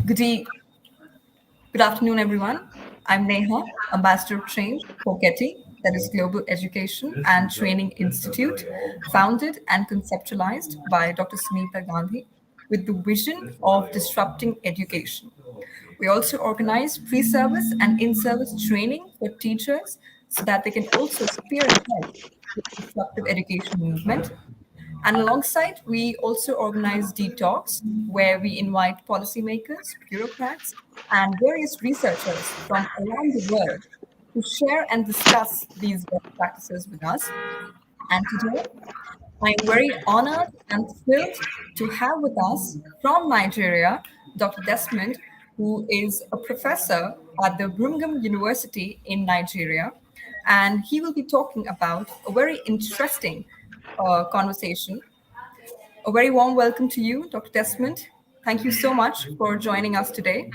Good, good afternoon, everyone. I'm Neha, Ambassador of Change for GETI, that is Global Education and Training Institute, founded and conceptualized by Dr. Sunita Gandhi with the vision of disrupting education. We also organize pre service and in service training for teachers so that they can also spear ahead with the disruptive education movement. And alongside, we also organize deep talks where we invite policymakers, bureaucrats, and various researchers from around the world to share and discuss these best practices with us. And today, I'm very honored and thrilled to have with us from Nigeria Dr. Desmond, who is a professor at the Brigham University in Nigeria. And he will be talking about a very interesting conversation. A very warm welcome to you, Dr. Desmond. Thank you so much for joining us today.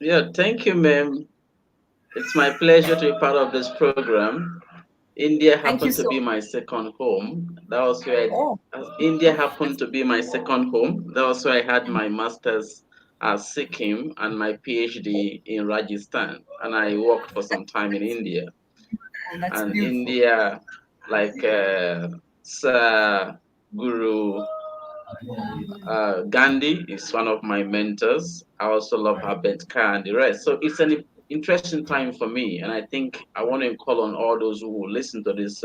Yeah, thank you, ma'am. It's my pleasure to be part of this program. India Thank you happened to so be my second home. That was where Oh, India happened to be my second home. That was where I had my master's at Sikkim and my PhD in Rajasthan. And I worked for some time in India. that's And beautiful. India, like Sir Guru Gandhi is one of my mentors. I also love Ambedkar and the rest. So it's an interesting time for me, and I think I want to call on all those who will listen to this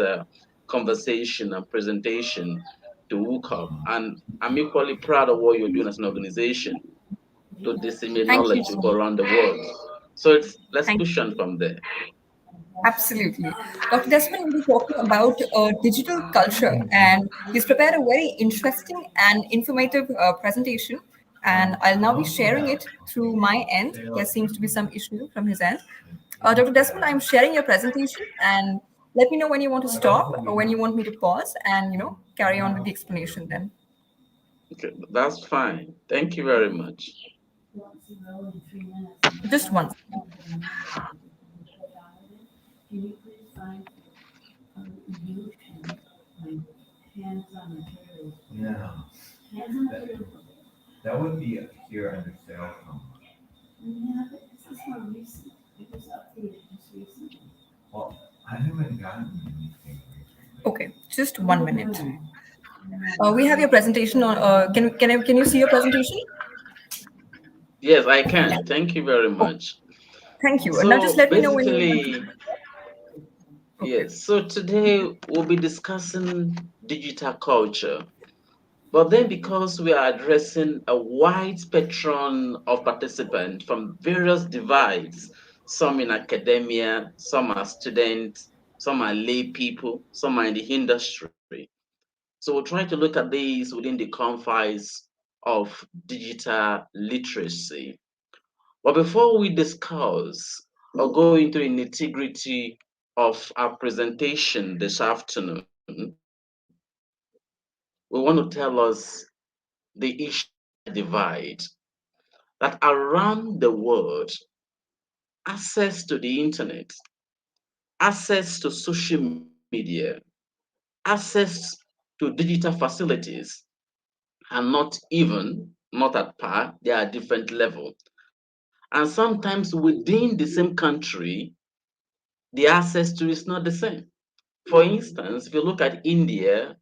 conversation and presentation to hook up. And I'm equally proud of what you're doing as an organization to disseminate Thank you knowledge so people much. around the world. So let's Thank push you. on from there. Absolutely. Dr. Desmond will be talking about digital culture, and he's prepared a very interesting and informative presentation. And I'll now be sharing it through my end. There seems to be some issue from his end. Dr. Desmond, I'm sharing your presentation, and let me know when you want to stop or when you want me to pause and carry on with the explanation then. Okay, that's fine. Thank you very much. Just one. Okay, just 1 minute. We have your presentation on. Can you see your presentation? Yes, I Yeah. can. Thank you very Oh, much. thank you. And now just So let me know when you want basically, to. Okay. yes, so today we'll be discussing digital culture. But then, because we are addressing a wide spectrum of participants from various divides, some in academia, some are students, some are lay people, some are in the industry. So we'll try to look at these within the confines of digital literacy. But before we discuss or go into the nitty-gritty of our presentation this afternoon, we want to tell us the issue divide that around the world, access to the internet, access to social media, access to digital facilities are not at par, they are different level. And sometimes within the same country, the access to is not the same. For instance, if you look at India,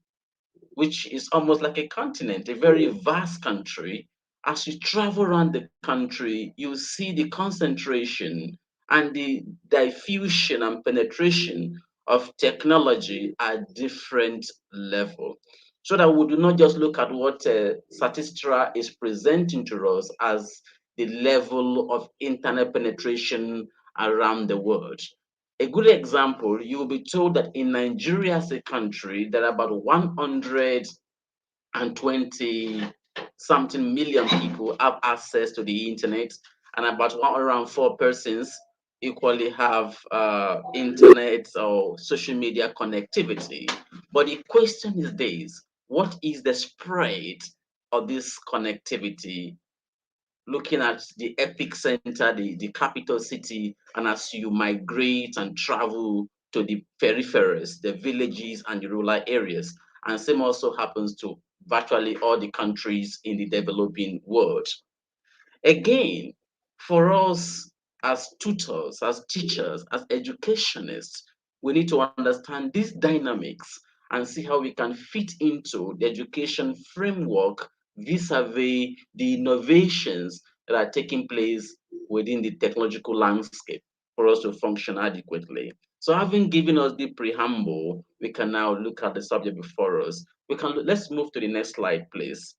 which is almost like a continent, a very vast country. As you travel around the country, you see the concentration and the diffusion and penetration of technology at different level. So that we do not just look at what Statista is presenting to us as the level of internet penetration around the world. A good example, you will be told that in Nigeria as a country, there are about 120 something million people have access to the internet, and about 104 persons equally have internet or social media connectivity. But the question is this: what is the spread of this connectivity, looking at the epic center, the capital city, and as you migrate and travel to the peripheries, the villages and the rural areas. And same also happens to virtually all the countries in the developing world. Again, for us as tutors, as teachers, as educationists, we need to understand these dynamics and see how we can fit into the education framework vis-a-vis the innovations that are taking place within the technological landscape for us to function adequately. So having given us the preamble, we can now look at the subject before us. Let's move to the next slide, please.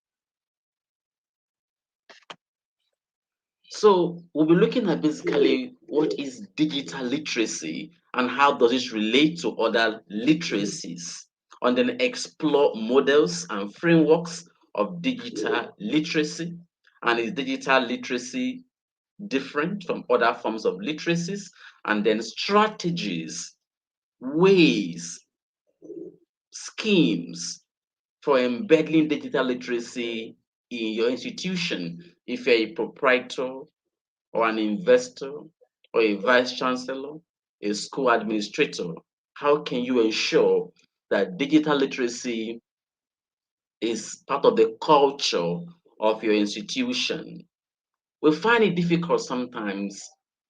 So we'll be looking at basically what is digital literacy and how does it relate to other literacies, and then explore models and frameworks of digital literacy, and is digital literacy different from other forms of literacies, and then strategies, ways, schemes for embedding digital literacy in your institution if you're a proprietor or an investor or a vice chancellor, a school administrator. How can you ensure that digital literacy is part of the culture of your institution? We find it difficult sometimes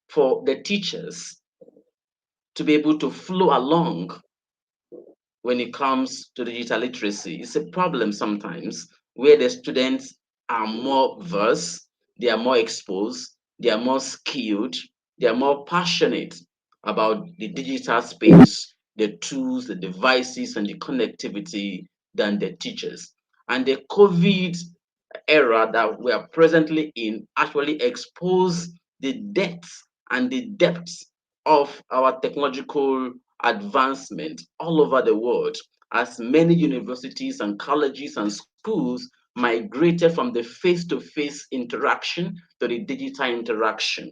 for the teachers to be able to flow along when it comes to digital literacy. It's a problem sometimes where the students are more versed, they are more exposed, they are more skilled, they are more passionate about the digital space, the tools, the devices, and the connectivity than the teachers. And the COVID era that we are presently in actually expose the depths and the depths of our technological advancement all over the world as many universities and colleges and schools migrated from the face-to-face interaction to the digital interaction.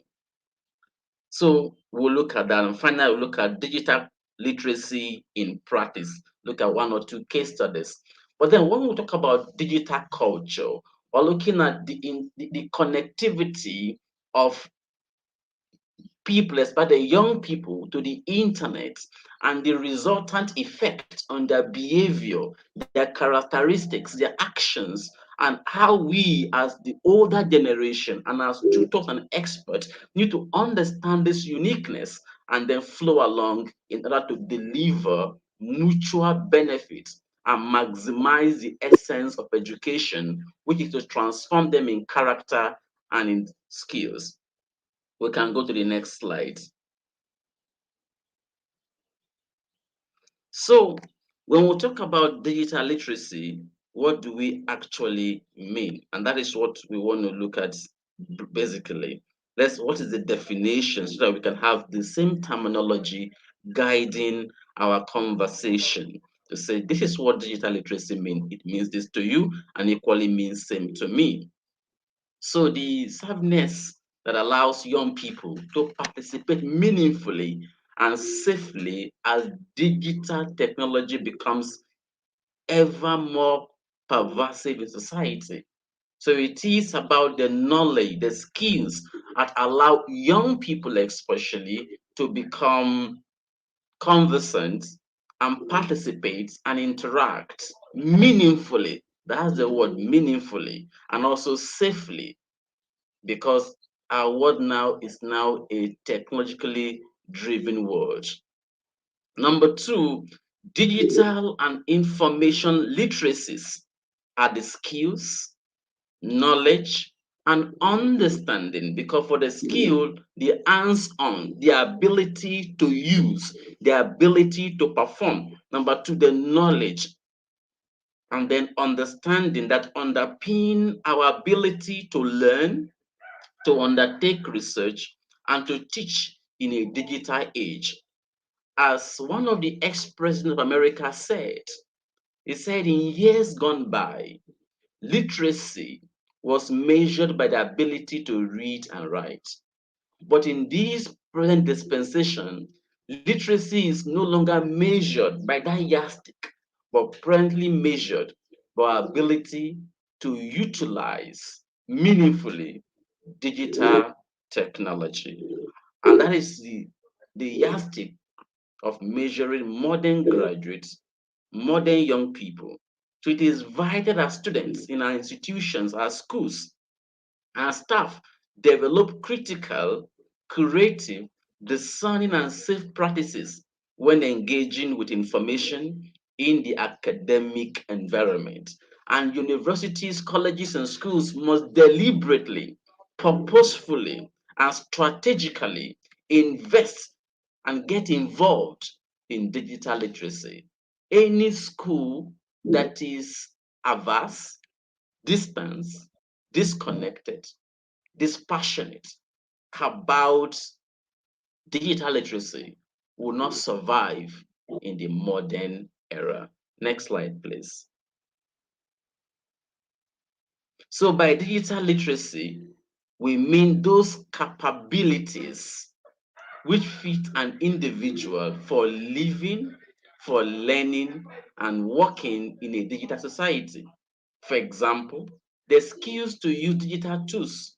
So we'll look at that, and finally we'll look at digital literacy in practice, look at one or two case studies. But then when we talk about digital culture, we're looking at the connectivity of people, especially young people, to the internet and the resultant effect on their behavior, their characteristics, their actions, and how we, as the older generation and as tutors and experts, need to understand this uniqueness and then flow along in order to deliver mutual benefits and maximize the essence of education, which is to transform them in character and in skills. We can go to the next slide. So, when we talk about digital literacy, what do we actually mean? And that is what we want to look at basically. What is the definition so that we can have the same terminology guiding our conversation to say this is what digital literacy means. It means this to you and equally means same to me. So the savviness that allows young people to participate meaningfully and safely as digital technology becomes ever more pervasive in society. So it is about the knowledge, the skills that allow young people especially to become conversant and participate and interact meaningfully. That's the word, meaningfully, and also safely, because our world now is now a technologically driven world. Number two, digital and information literacies are the skills, knowledge, and understanding. Because for the skill, the hands-on, the ability to use, the ability to perform. Number two, the knowledge and then understanding that underpin our ability to learn, to undertake research, and to teach in a digital age. As one of the ex-presidents of America said, he said in years gone by, literacy was measured by the ability to read and write. But in this present dispensation, literacy is no longer measured by that yardstick, but presently measured by our ability to utilize meaningfully digital technology. And that is the yardstick of measuring modern graduates, modern young people. So it is vital that students in our institutions, our schools, and staff develop critical, creative, discerning, and safe practices when engaging with information in the academic environment. And universities, colleges, and schools must deliberately, purposefully, and strategically invest and get involved in digital literacy. Any school that is averse, distant, disconnected, dispassionate about digital literacy will not survive in the modern era. Next slide, please. So, by digital literacy, we mean those capabilities which fit an individual for living, for learning, and working in a digital society. For example, the skills to use digital tools,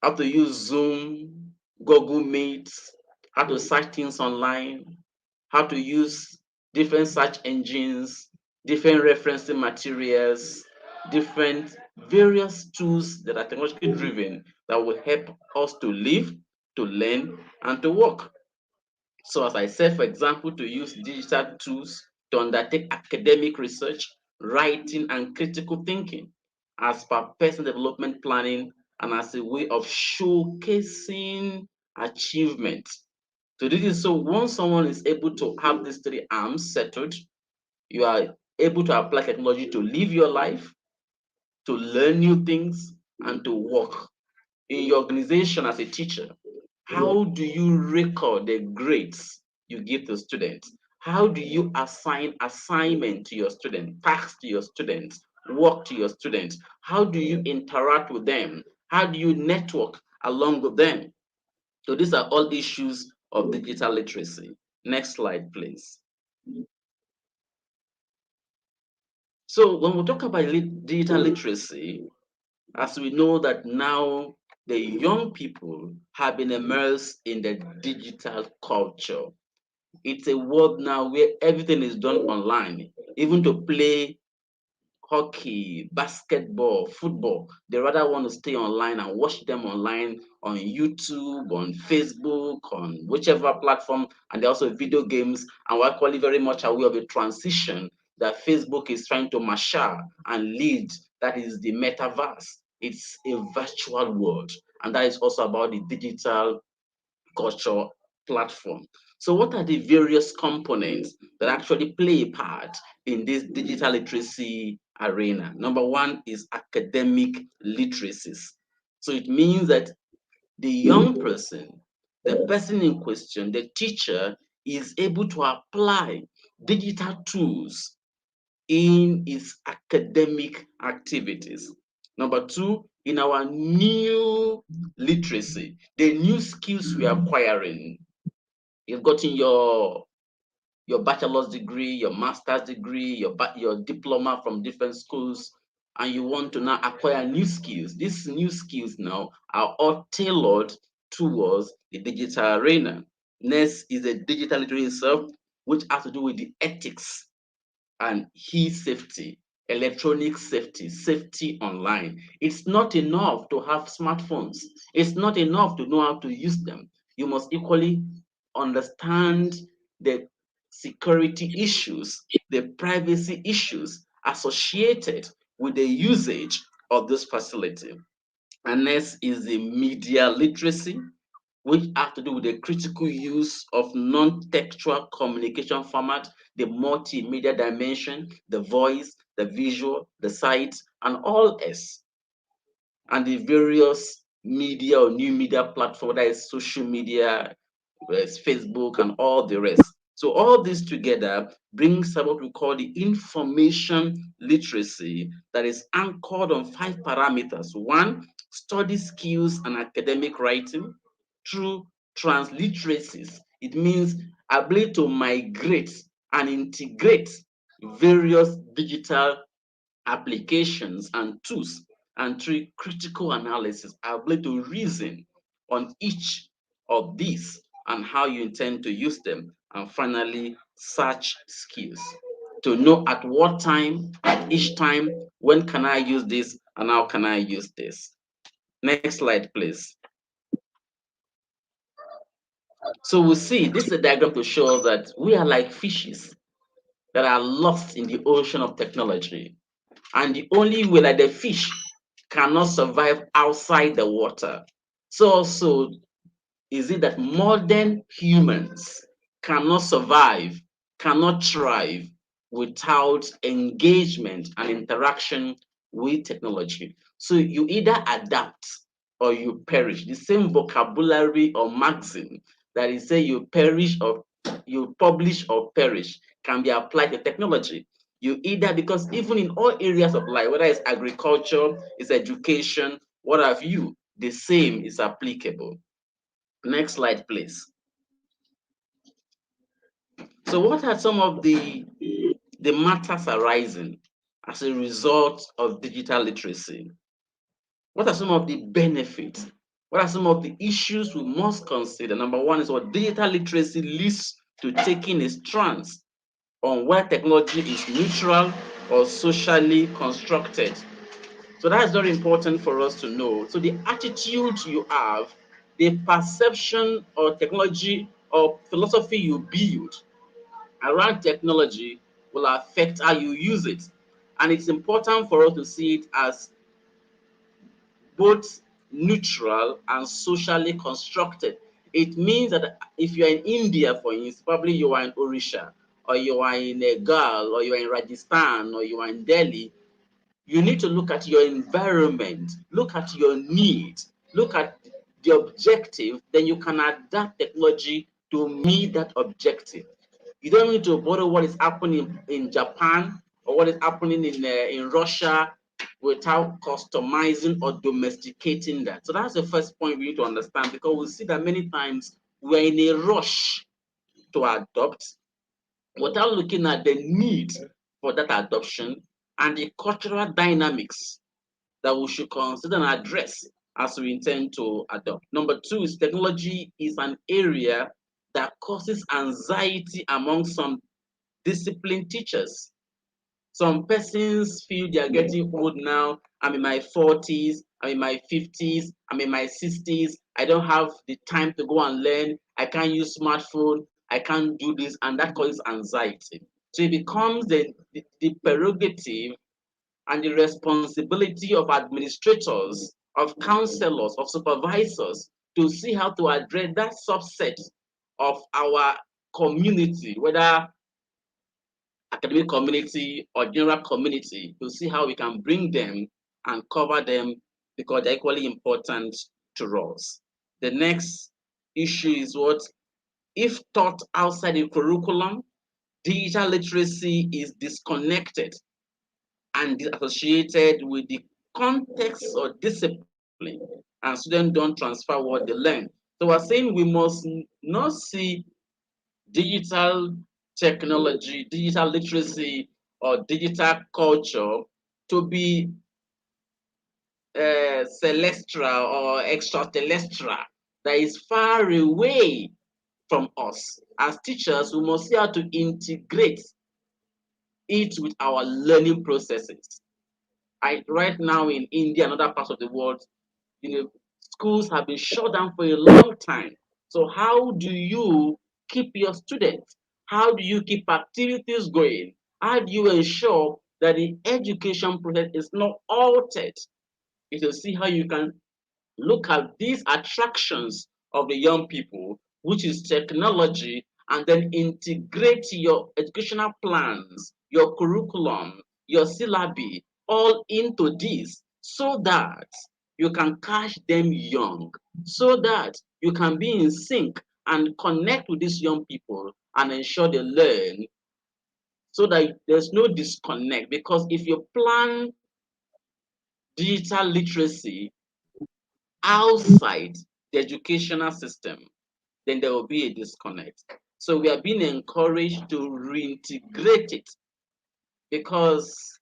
how to use Zoom, Google Meet, how to search things online, how to use different search engines, different referencing materials, different various tools that are technologically driven that will help us to live, to learn, and to work. So, as I said, for example, to use digital tools to undertake academic research, writing, and critical thinking as per personal development planning and as a way of showcasing achievement. So, this is so once someone is able to have these three arms settled, you are able to apply technology to live your life, to learn new things, and to work in your organization as a teacher. How do you record the grades you give to students? How do you assign assignment to your students, tasks to your students, work to your students? How do you interact with them? How do you network along with them? So these are all issues of digital literacy. Next slide, please. So when we talk about digital literacy, as we know that now the young people have been immersed in the digital culture. It's a world now where everything is done online, even to play hockey, basketball, football. They rather want to stay online and watch them online on YouTube, on Facebook, on whichever platform, and there are also video games. And we're actually very much aware of a transition that Facebook is trying to marshal and lead. That is the metaverse. It's a virtual world, and that is also about the digital culture platform. So, what are the various components that actually play a part in this digital literacy arena? Number one is academic literacies. So, it means that the young person, the person in question, the teacher, is able to apply digital tools in its academic activities. Number two, in our new literacy, the new skills we are acquiring. You've gotten your bachelor's degree, your master's degree, your diploma from different schools, and you want to now acquire new skills. These new skills now are all tailored towards the digital arena. Next is the digital literacy itself, which has to do with the ethics and e-safety, electronic safety, safety online. It's not enough to have smartphones. It's not enough to know how to use them. You must equally understand the security issues, the privacy issues associated with the usage of this facility. And next is the media literacy, which have to do with the critical use of non-textual communication format, the multimedia dimension, the voice, the visual, the sight, and all else, and the various media or new media platform, that is social media, Facebook, and all the rest. So all this together brings about what we call the information literacy that is anchored on five parameters. One, study skills and academic writing. Two, transliteracies. It means ability to migrate and integrate various digital applications and tools. And three, critical analysis, ability to reason on each of these and how you intend to use them. And finally, search skills to know at what time, at each time, when can I use this and how can I use this. Next slide, please. So we see this is a diagram to show that we are like fishes that are lost in the ocean of technology. And the only way that the fish cannot survive outside the water. So also is it that modern humans cannot survive, cannot thrive without engagement and interaction with technology. So you either adapt or you perish. The same vocabulary or maxim that is say you perish or you publish or perish can be applied to technology. You either, because even in all areas of life, whether it's agriculture, it's education, what have you, the same is applicable. Next slide, please. So what are some of the matters arising as a result of digital literacy? What are some of the benefits? What are some of the issues we must consider? Number one is what digital literacy leads to taking a stance on where technology is neutral or socially constructed. So that's very important for us to know. So the attitude you have, the perception or technology or philosophy you build around technology will affect how you use it. And it's important for us to see it as both neutral and socially constructed. It means that if you're in India, for instance, probably you are in Orisha, or you are in Nepal, or you are in Rajasthan, or you are in Delhi, you need to look at your environment, look at your needs, look at the objective, then you can adapt technology to meet that objective. You don't need to bother what is happening in Japan or what is happening in Russia without customizing or domesticating that. So that's the first point we need to understand, because we see that many times we're in a rush to adopt without looking at the need for that adoption and the cultural dynamics that we should consider and address as we intend to adopt. Number two is technology is an area that causes anxiety among some disciplined teachers. Some persons feel they are getting old now. I'm in my 40s, I'm in my 50s, I'm in my 60s. I don't have the time to go and learn. I can't use smartphone. I can't do this, and that causes anxiety. So it becomes the prerogative and the responsibility of administrators, of counselors, of supervisors to see how to address that subset of our community, whether academic community or general community, to see how we can bring them and cover them because they're equally important to us. The next issue is what if taught outside the curriculum, digital literacy is disconnected and associated with the context or discipline, and students don't transfer what they learn. So we're saying we must not see digital technology, digital literacy, or digital culture to be celestial or extraterrestrial that is far away from us. As teachers, we must see how to integrate it with our learning processes. Right now in India and other parts of the world, schools have been shut down for a long time. So how do you keep your students? How do you keep activities going? How do you ensure that the education process is not altered? You will see how you can look at these attractions of the young people, which is technology, and then integrate your educational plans, your curriculum, your syllabi, all into this so that you can catch them young, so that you can be in sync and connect with these young people and ensure they learn so that there's no disconnect. Because if you plan digital literacy outside the educational system, then there will be a disconnect. So we are being encouraged to reintegrate it because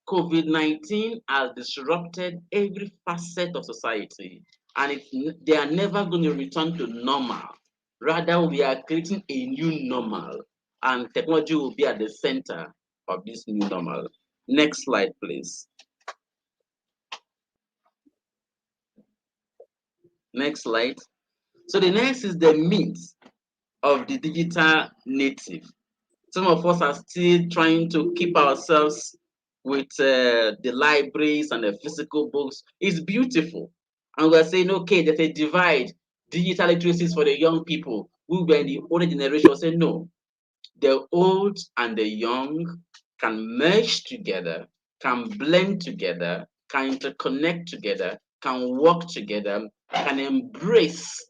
COVID-19 has disrupted every facet of society, and they are never going to return to normal. Rather, we are creating a new normal, and technology will be at the center of this new normal. Next slide, please. Next slide. So the next is the myth of the digital native. Some of us are still trying to keep ourselves with the libraries and the physical books. It's beautiful. And we're saying, okay, there's a divide. Digital literacy is for the young people. We were in the older generation say, no, the old and the young can merge together, can blend together, can interconnect together, can work together, can embrace,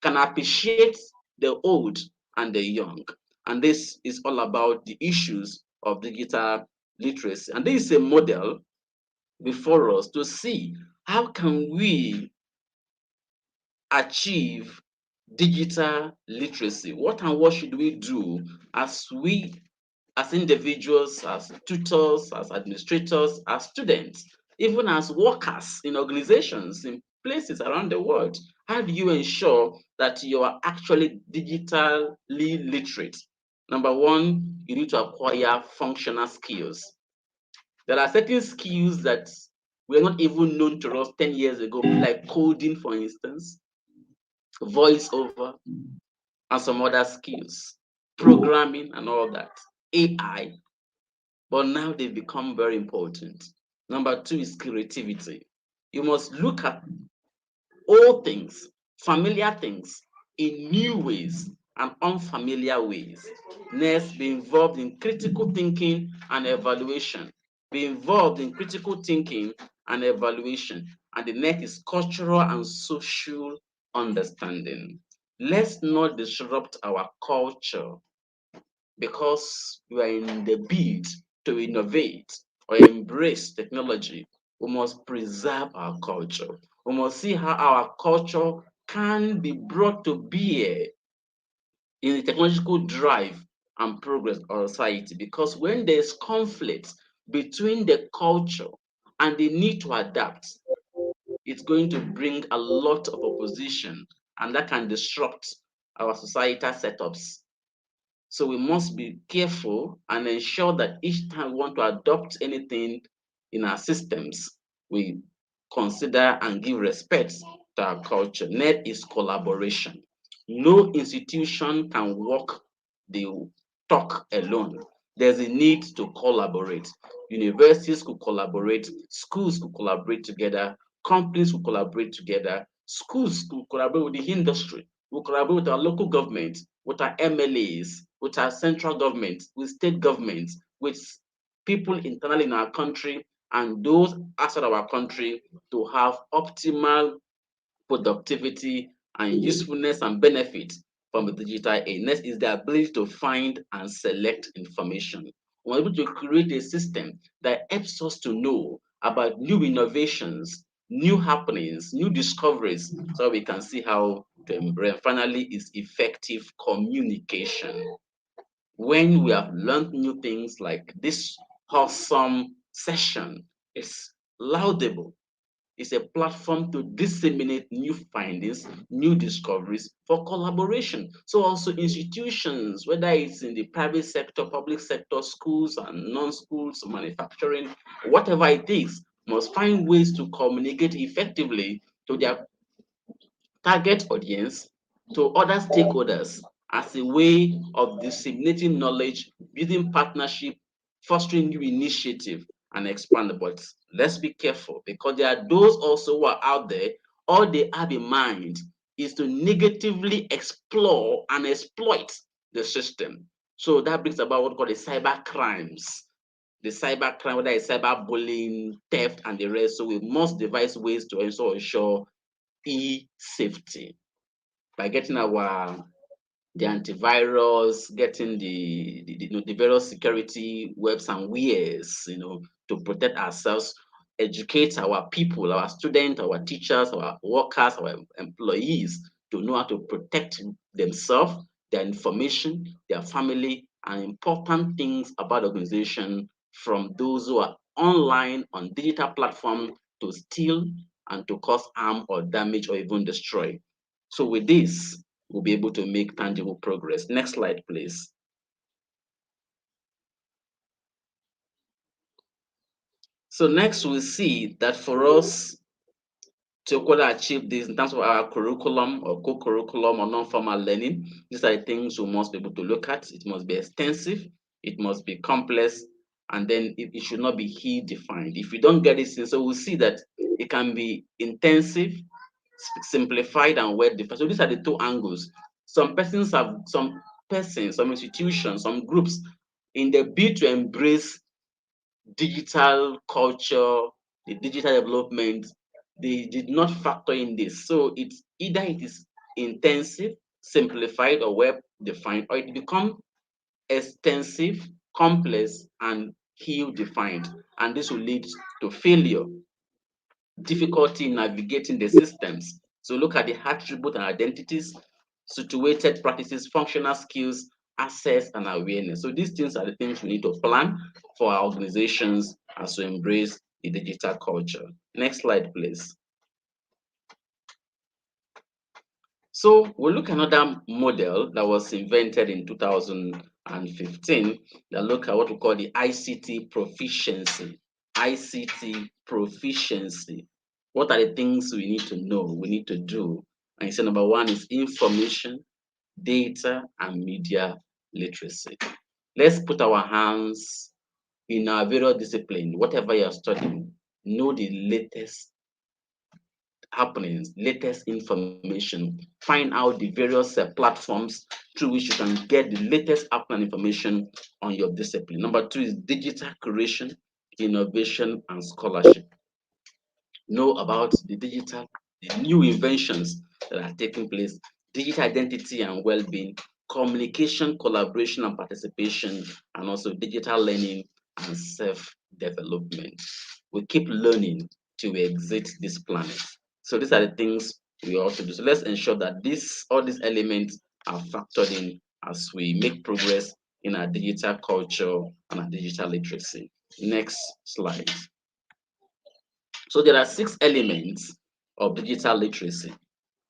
can appreciate the old and the young. And this is all about the issues of digital literacy. And this is a model before us to see how can we achieve digital literacy. What and what should we do as individuals, as tutors, as administrators, as students, even as workers in organizations, in places around the world? How do you ensure that you are actually digitally literate? Number one, you need to acquire functional skills. There are certain skills that were not even known to us 10 years ago, like coding, for instance, voiceover, and some other skills, programming, and all that, AI. But now they've become very important. Number two is creativity. You must look at old things, familiar things, in new ways and unfamiliar ways. Next, be involved in critical thinking and evaluation. Be involved in critical thinking and evaluation. And the next is cultural and social understanding. Let's not disrupt our culture because we are in the bid to innovate or embrace technology. We must preserve our culture. We must see how our culture can be brought to bear in the technological drive and progress of our society. Because when there's conflict between the culture and the need to adapt, it's going to bring a lot of opposition and that can disrupt our societal setups. So we must be careful and ensure that each time we want to adopt anything in our systems, we consider and give respect to our culture. Net is collaboration. No institution can walk the talk alone. There's a need to collaborate. Universities could collaborate, schools could collaborate together, companies could collaborate together, schools could collaborate with the industry, we collaborate with our local government, with our MLAs, with our central government, with state governments, with people internally in our country and those outside our country to have optimal productivity and usefulness and benefit from the digital age. Next is the ability to find and select information. We're able to create a system that helps us to know about new innovations, new happenings, new discoveries, so we can see how to embrace. Finally, is effective communication. When we have learned new things like this awesome session, is laudable, is a platform to disseminate new findings, new discoveries for collaboration. So also institutions, whether it's in the private sector, public sector, schools and non-schools, manufacturing, whatever it is, must find ways to communicate effectively to their target audience, to other stakeholders as a way of disseminating knowledge, building partnership, fostering new initiative and expand. But let's be careful because there are those also who are out there, all they have in mind is to negatively explore and exploit the system. So that brings about what we call the cyber crimes. The cyber crime, whether it's cyber bullying, theft, and the rest. So we must devise ways to also ensure e-safety by getting our the antivirus, getting the various security webs and wares, to protect ourselves, educate our people, our students, our teachers, our workers, our employees to know how to protect themselves, their information, their family, and important things about the organization from those who are online on digital platform to steal and to cause harm or damage or even destroy. So with this, we'll be able to make tangible progress. Next slide, please. So next we'll see that for us to further achieve this in terms of our curriculum or co-curriculum or non-formal learning, these are the things we must be able to look at. It must be extensive, it must be complex, and then it should not be key defined. If we don't get this in, so we'll see that it can be intensive, simplified, and well defined. So these are the two angles. Some institutions, some groups, in the bid to embrace digital culture, the digital development, they did not factor in this. So it's either it is intensive, simplified, or well defined, or it become extensive, complex, and ill defined. And this will lead to failure, difficulty in navigating the systems. So look at the attribute and identities, situated practices, functional skills, access, and awareness. So these things are the things we need to plan for our organizations as we embrace the digital culture. Next slide, please. So we'll look at another model that was invented in 2015 that look at what we call the ICT proficiency. ICT proficiency. What are the things we need to know, we need to do? And so number one is information, data, and media literacy. Let's put our hands in our various discipline, whatever you're studying, know the latest happenings, latest information, find out the various platforms through which you can get the latest happening information on your discipline. Number two is digital curation, innovation, and scholarship. Know about the new inventions that are taking place, digital identity and well-being, communication, collaboration, and participation, and also digital learning and self-development. We keep learning till we exit this planet. So these are the things we ought to do. So let's ensure that all these elements are factored in as we make progress in our digital culture and our digital literacy. Next slide. So there are 6 elements of digital literacy.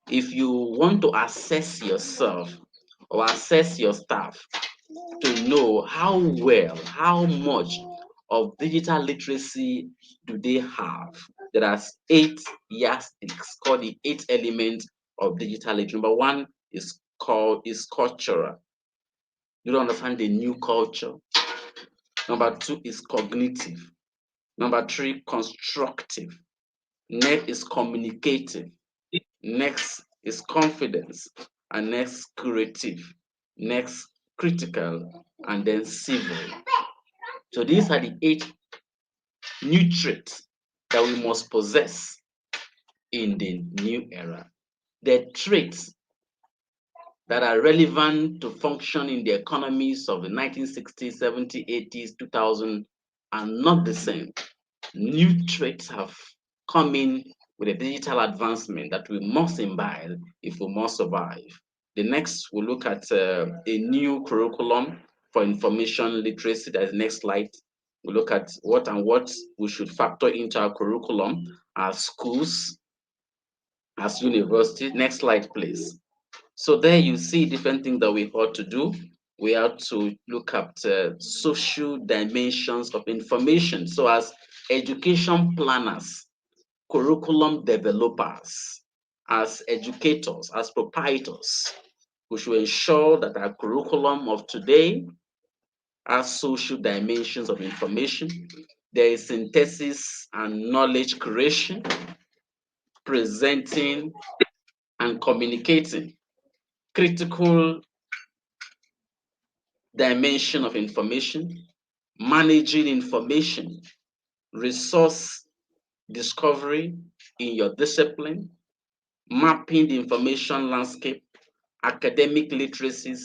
If you want to assess yourself or assess your staff to know how well, how much of digital literacy do they have, there are 8 yardsticks called the 8 elements of digital literacy. Number one is cultural. You don't understand the new culture. Number two is cognitive. Number three, constructive. Next is communicative. Next is confidence. And next, creative. Next, critical. And then civil. So these are the 8 new traits that we must possess in the new era. The traits that are relevant to function in the economies of the 1960s, 70s, 80s, 2000 are not the same. New traits have come in with a digital advancement that we must imbibe if we must survive. The next, we'll look at a new curriculum for information literacy. That is the next slide. We'll look at what we should factor into our curriculum as schools, as universities. Next slide, please. So there you see different things that we ought to do. We have to look at social dimensions of information. So as education planners, curriculum developers, as educators, as proprietors, we should ensure that our curriculum of today has social dimensions of information. There is synthesis and knowledge creation, presenting and communicating, critical dimension of information, managing information, resource discovery in your discipline, mapping the information landscape, academic literacies,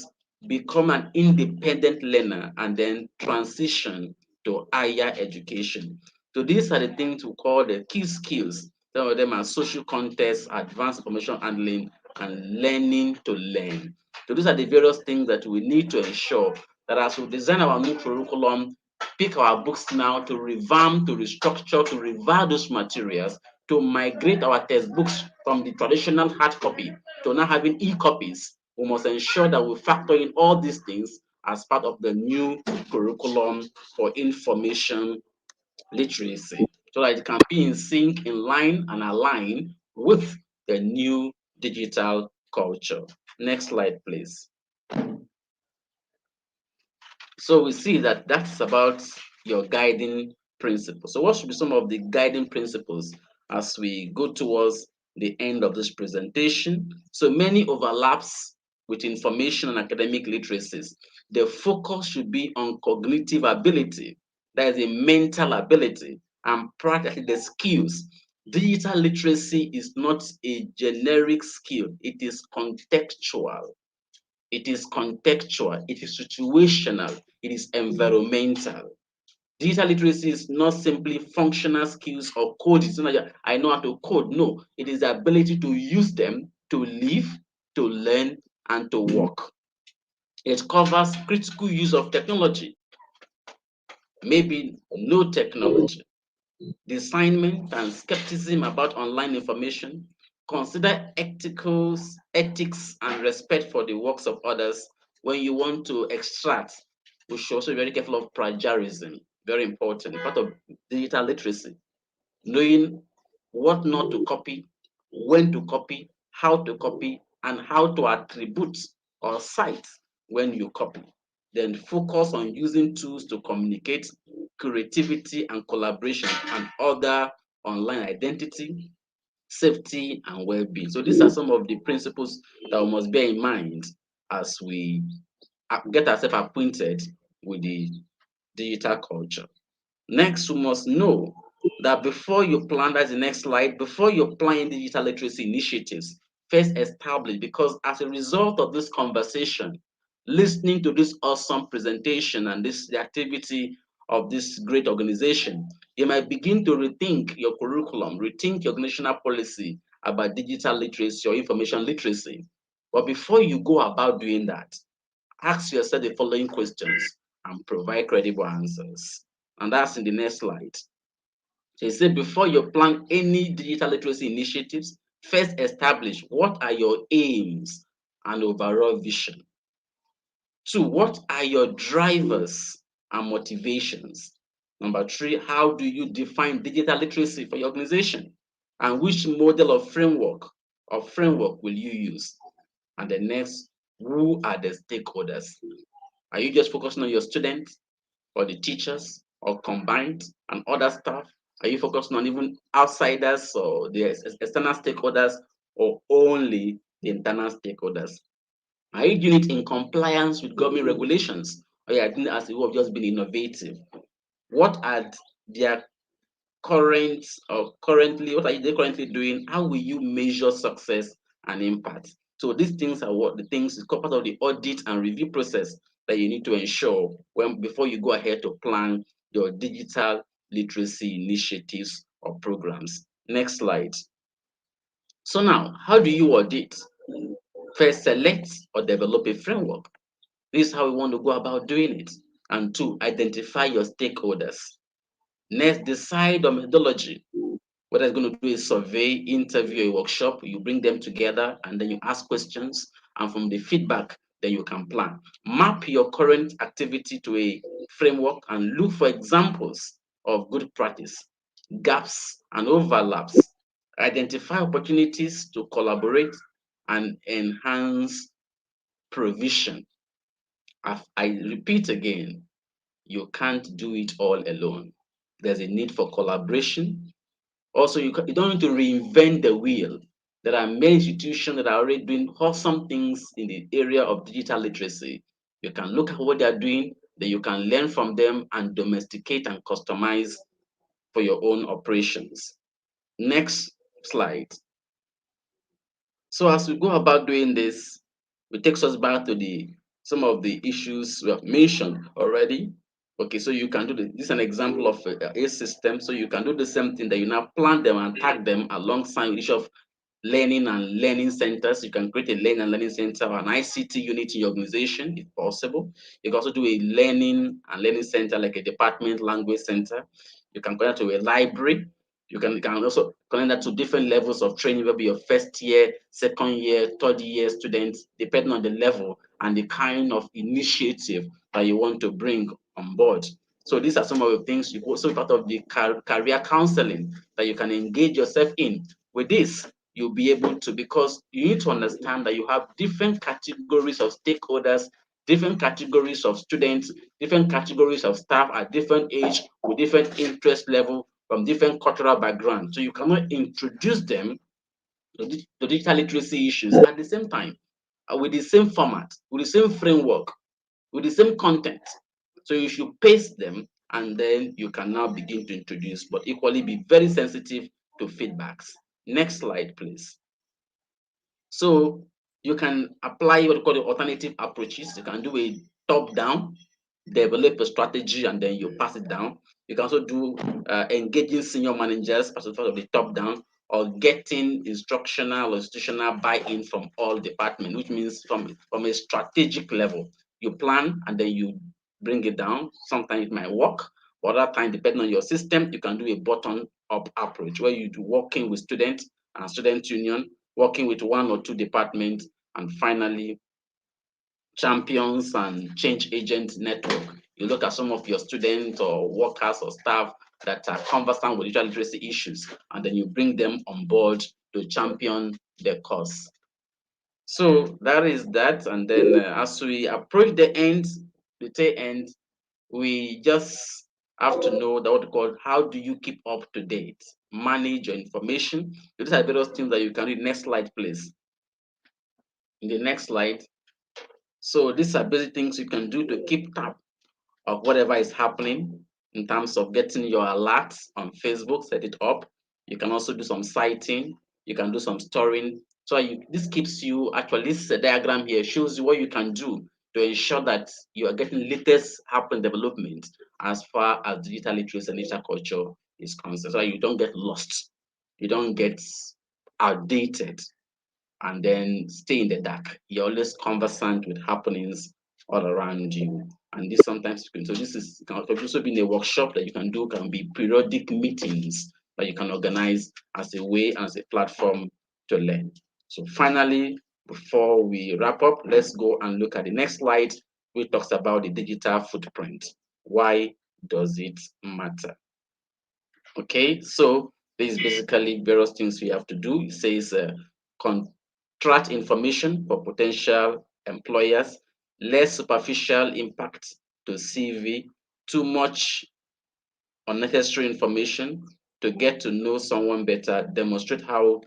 become an independent learner, and then transition to higher education. So these are the things we call the key skills. Some of them are social context, advanced information handling, and learning to learn. So these are the various things that we need to ensure that as we design our new curriculum, pick our books now to revamp, to restructure, to revise those materials to migrate our textbooks from the traditional hard copy to now having e-copies, we must ensure that we factor in all these things as part of the new curriculum for information literacy so that it can be in sync, in line, and align with the new digital culture. Next slide, please. So we see that that's about your guiding principles. So what should be some of the guiding principles as we go towards the end of this presentation? So many overlaps with information and academic literacies. The focus should be on cognitive ability, that is a mental ability, and practically the skills. Digital literacy is not a generic skill, it is contextual. It is contextual, it is situational, it is environmental. Digital literacy is not simply functional skills or coding. It's not that I know how to code. No, it is the ability to use them to live, to learn, and to work. It covers critical use of technology, maybe no technology, discernment and skepticism about online information, consider ethics and respect for the works of others when you want to extract. We should also be very careful of plagiarism, very important, part of digital literacy, knowing what not to copy, when to copy, how to copy, and how to attribute or cite when you copy. Then focus on using tools to communicate, creativity and collaboration, and other online identity, safety, and well-being. So these are some of the principles that we must bear in mind as we get ourselves acquainted with the digital culture. Next, you must know that before you plan, that's the next slide, before you plan digital literacy initiatives, first establish, because as a result of this conversation, listening to this awesome presentation and this the activity of this great organization, you might begin to rethink your curriculum, rethink your national policy about digital literacy or information literacy. But before you go about doing that, ask yourself the following questions and provide credible answers. And that's in the next slide. So he said, before you plan any digital literacy initiatives, first establish what are your aims and overall vision. Two, what are your drivers and motivations? Number three, how do you define digital literacy for your organization? And which model of framework will you use? And the next, who are the stakeholders? Are you just focusing on your students or the teachers or combined and other staff? Are you focusing on even outsiders or the external stakeholders or only the internal stakeholders? Are you doing it in compliance with government regulations or are you doing it as if you have just been innovative? What are their what are they currently doing? How will you measure success and impact? So these things are what the things is part of the audit and review process that you need to ensure when before you go ahead to plan your digital literacy initiatives or programs. Next slide. So now, how do you audit? First, select or develop a framework. This is how we want to go about doing it. And two, identify your stakeholders. Next, decide on methodology, whether it's going to do a survey, interview, a workshop, you bring them together and then you ask questions. And from the feedback, then you can plan. Map your current activity to a framework and look for examples of good practice, gaps, and overlaps. Identify opportunities to collaborate and enhance provision. I repeat again, you can't do it all alone. There's a need for collaboration. Also, you don't need to reinvent the wheel. There are many institutions that are already doing awesome things in the area of digital literacy. You can look at what they are doing, then you can learn from them and domesticate and customize for your own operations. Next slide. So as we go about doing this, it takes us back to the some of the issues we have mentioned already. Okay, so you can do this is an example of a system. So you can do the same thing that you now plan them and tag them alongside each of learning and learning centers. You can create a learning and learning center or an ICT unit in your organization if possible. You can also do a learning and learning center like a department language center. You can connect to a library. You can also connect that to different levels of training, maybe your first year, second year, third year students, depending on the level and the kind of initiative that you want to bring on board. So these are some of the things you also part of the career counseling that you can engage yourself in. With this, you'll be able to, because you need to understand that you have different categories of stakeholders, different categories of students, different categories of staff at different age with different interest level from different cultural backgrounds. So you cannot introduce them to digital literacy issues at the same time, with the same format, with the same framework, with the same content. So you should paste them and then you can now begin to introduce, but equally be very sensitive to feedbacks. Next slide, please. So you can apply what we call the alternative approaches. You can do a top down, develop a strategy, and then you pass it down. You can also do engaging senior managers as part of the top down, or getting instructional or institutional buy-in from all departments, which means from a strategic level. You plan and then you bring it down. Sometimes it might work, but other time, depending on your system, you can do a bottom-up approach where you do working with students and student union, working with one or two departments, and finally champions and change agent network. You look at some of your students or workers or staff that are conversant with digital literacy issues, and then you bring them on board to champion the cause. So that is that. And then as we approach the tail end, we just have to know that what we call how do you keep up to date, manage your information. These are various things that you can read. Next slide, please. In the next slide. So these are basic things you can do to keep tab of whatever is happening in terms of getting your alerts on Facebook, set it up. You can also do some citing, you can do some storing. So this keeps you actually, this diagram here shows you what you can do to ensure that you are getting latest happening development as far as digital literacy and digital culture is concerned. So you don't get lost, you don't get outdated, and then stay in the dark. You're always conversant with happenings all around you. And this sometimes you can, so this is can also be a workshop that you can do, can be periodic meetings that you can organize as a way, as a platform to learn. So finally, before we wrap up, let's go and look at the next slide, which talks about the digital footprint. Why does it matter? Okay, so this is basically various things we have to do. It says contract information for potential employers, less superficial impact to CV, too much unnecessary information to get to know someone better, demonstrate how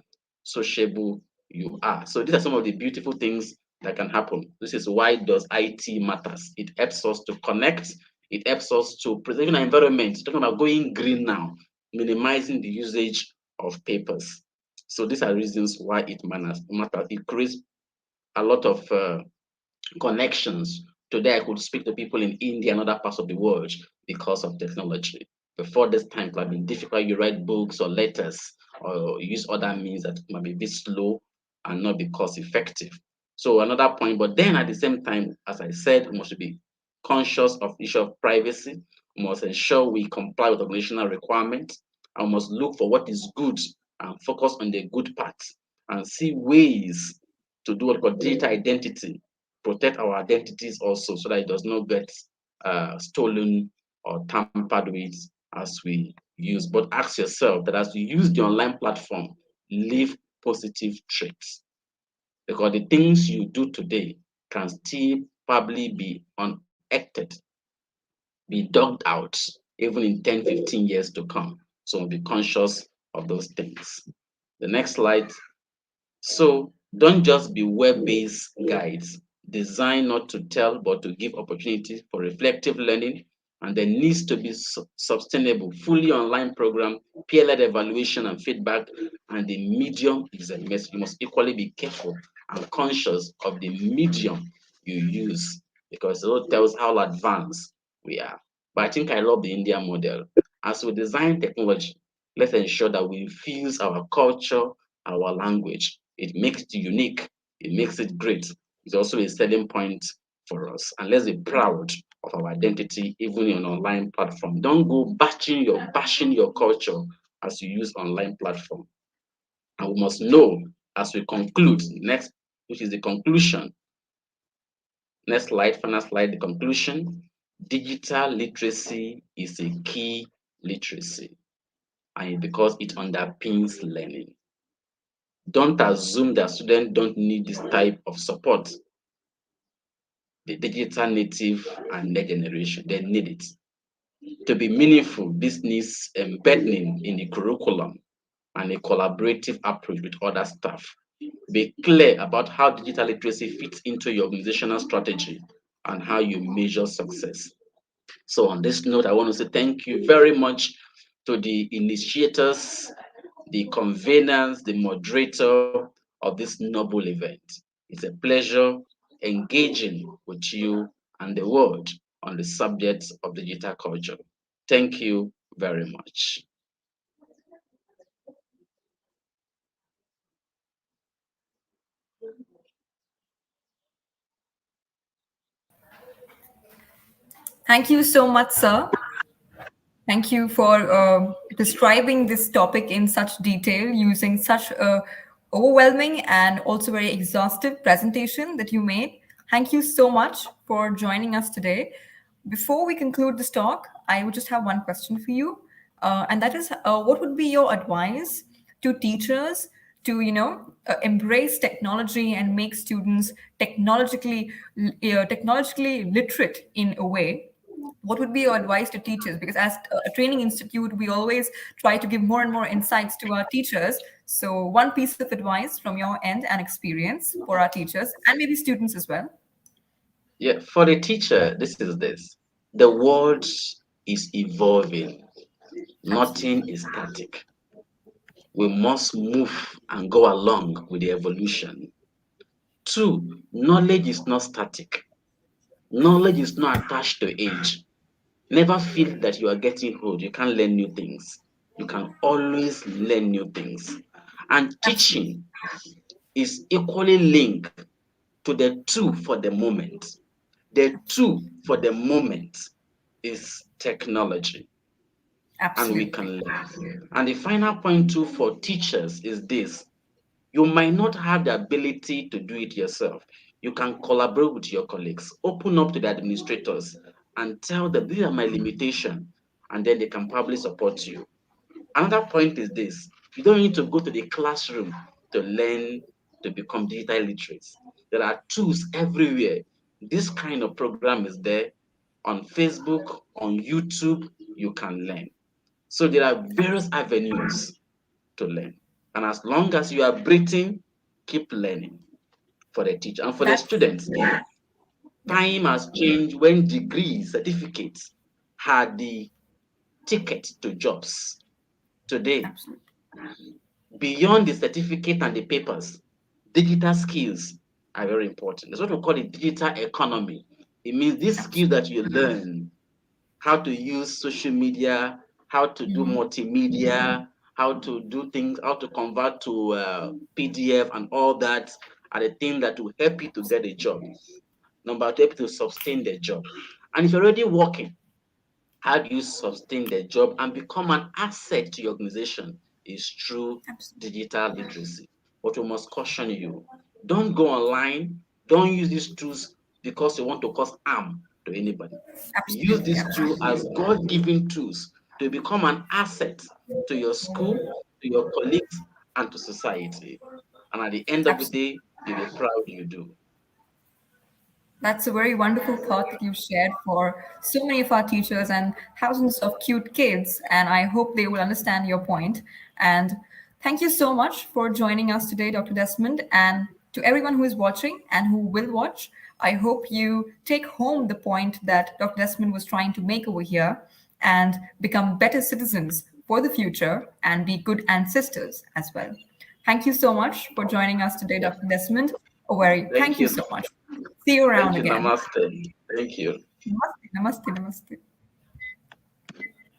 sociable you are. So these are some of the beautiful things that can happen. This is why does IT matters. It helps us to connect. It helps us to preserve our environment. Talking about going green now, minimizing the usage of papers. So these are reasons why it matters. It creates a lot of connections. Today, I could speak to people in India and other parts of the world because of technology. Before this time, it might be difficult. You write books or letters or use other means that might be a bit slow and not be cost effective. So another point, but then at the same time, as I said, we must be conscious of issue of privacy. We must ensure we comply with organizational requirements. And we must look for what is good and focus on the good parts and see ways to do what we call digital identity, protect our identities also so that it does not get stolen or tampered with as we use. But ask yourself that as you use the online platform, leave positive traits, because the things you do today can still probably be unacted, be dug out even in 10, 15 years to come. So be conscious of those things. The next slide. So don't just be web-based guides. Design not to tell, but to give opportunities for reflective learning. And there needs to be sustainable, fully online program, peer-led evaluation and feedback. And the medium is a mess. You must equally be careful and conscious of the medium you use, because it tells how advanced we are. But I think I love the India model. As we design technology, let's ensure that we infuse our culture, our language. It makes it unique. It makes it great. It's also a selling point for us. And let's be proud of our identity, even in an online platform. Don't go bashing your culture as you use online platform. And we must know as we conclude next, which is the conclusion. Next slide, final slide, the conclusion. Digital literacy is a key literacy, and because it underpins learning. Don't assume that students don't need this type of support. The digital native and next generation, they need it. To be meaningful, this needs embedding in the curriculum and a collaborative approach with other staff. Be clear about how digital literacy fits into your organizational strategy and how you measure success. So, on this note, I want to say thank you very much to the initiators, the conveners, the moderator of this noble event. It's a pleasure engaging with you and the world on the subject of digital culture. Thank you very much. Thank you so much, sir. Thank you for describing this topic in such detail using such a overwhelming and also very exhaustive presentation that you made. Thank you so much for joining us today. Before we conclude this talk, I would just have one question for you, and that is, what would be your advice to teachers to embrace technology and make students technologically literate in a way? What would be your advice to teachers? Because as a training institute, we always try to give more and more insights to our teachers. So one piece of advice from your end and experience for our teachers and maybe students as well. Yeah, for the teacher, this is this. The world is evolving. Absolutely. Nothing is static. We must move and go along with the evolution. Two, knowledge is not static. Knowledge is not attached to age. Never feel that you are getting old. You can't learn new things. You can always learn new things. And Absolutely. teaching is equally linked to the two for the moment. The two for the moment is technology, and we Absolutely. can learn. And the final point too for teachers is this: you might not have the ability to do it yourself. You can collaborate with your colleagues, open up to the administrators, and tell them these are my limitations, and then they can probably support you. Another point is this: you don't need to go to the classroom to learn to become digital literate. There are tools everywhere. This kind of program is there on Facebook, on YouTube, you can learn. So there are various avenues to learn. And as long as you are breathing, keep learning for the teacher. And for the That's students, yeah. time has changed when degrees, certificates had the ticket to jobs. Today, Absolutely. beyond the certificate and the papers, digital skills are very important. It's what we call the digital economy. It means these skills Absolutely. that you learn, how to use social media, how to do Mhm. multimedia, how to do things, how to convert to PDF and all that are the things that will help you to get a job. Number two, help you to sustain the job. And if you're already working, how do you sustain the job and become an asset to your organization is through Absolutely. digital literacy. But we must caution you. Don't go online. Don't use these tools because you want to cause harm to anybody. Use Absolutely. these tools Absolutely. as God-given tools to become an asset to your school, to your colleagues, and to society. And at the end of the Absolutely. day, you'll be proud you do. That's a very wonderful thought that you've shared for so many of our teachers and thousands of cute kids. And I hope they will understand your point. And thank you so much for joining us today, Dr. Desmond. And to everyone who is watching and who will watch, I hope you take home the point that Dr. Desmond was trying to make over here and become better citizens for the future and be good ancestors as well. Thank you so much for joining us today, Yeah. Dr. Desmond. Oh, very, Thank thank you you. so much. See you Thank around you. again. Namaste. Thank you. Namaste, namaste, namaste.